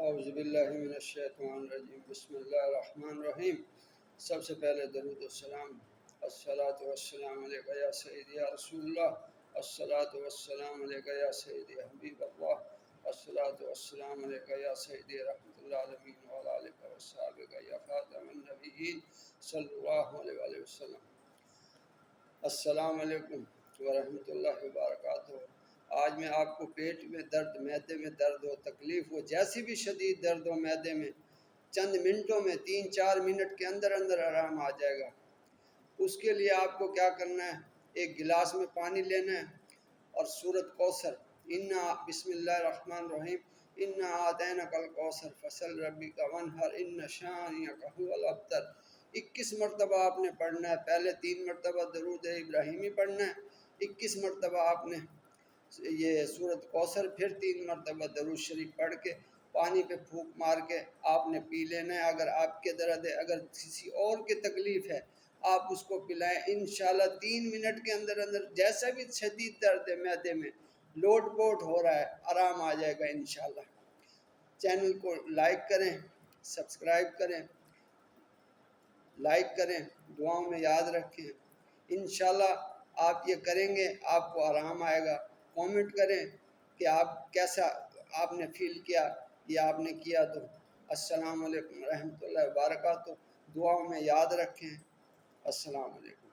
اعوذ باللہ من الشیطان الرجیم بسم اللہ الرحمن الرحیم۔ سب سے پہلے درود و سلام، الصلاۃ والسلام علیکہ یا سیدی یا رسول اللہ، الصلاۃ والسلام علیکہ یا سیدی یا حبیب اللہ، الصلاۃ والسلام علیکہ یا سیدی رحمۃ اللہ العالمین وعلی آلہ وصحبہ یا خاتم النبیین صلی اللہ علیہ وآلہ وسلم۔ السلام علیکم ورحمۃ اللہ وبرکاتہ۔ آج میں آپ کو پیٹ میں درد، معدے میں درد ہو، تکلیف ہو، جیسی بھی شدید درد ہو معدے میں، چند منٹوں میں 3-4 منٹ کے اندر آرام آ جائے گا۔ اس کے لیے آپ کو کیا کرنا ہے، ایک گلاس میں پانی لینا ہے اور سورۃ کوثر، بسم اللہ الرحمن الرحیم، انا اعطیناک الکوثر فصل لربک وانحر ان شانئک ھو الابتر، 21 مرتبہ آپ نے پڑھنا ہے۔ پہلے 3 مرتبہ درود ابراہیمی پڑھنا ہے، 21 مرتبہ آپ نے یہ سورۃ کوثر، پھر 3 مرتبہ درود شریف پڑھ کے پانی پہ پھونک مار کے آپ نے پی لینا ہے۔ اگر آپ کے درد ہے، اگر کسی اور کی تکلیف ہے، آپ اس کو پلائیں، انشاءاللہ 3 منٹ کے اندر جیسا بھی شدید درد ہے معدے میں، لوٹ پوٹ ہو رہا ہے، آرام آ جائے گا انشاءاللہ۔ چینل کو لائک کریں، سبسکرائب کریں، لائک کریں، دعاؤں میں یاد رکھیں۔ انشاءاللہ آپ یہ کریں گے، آپ کو آرام آئے گا۔ کومنٹ کریں کہ آپ کیسا آپ نے فیل کیا، یا آپ نے کیا تو۔ السلام علیکم ورحمۃ اللہ وبرکاتہ۔ دعاؤں میں یاد رکھیں۔ السلام علیکم۔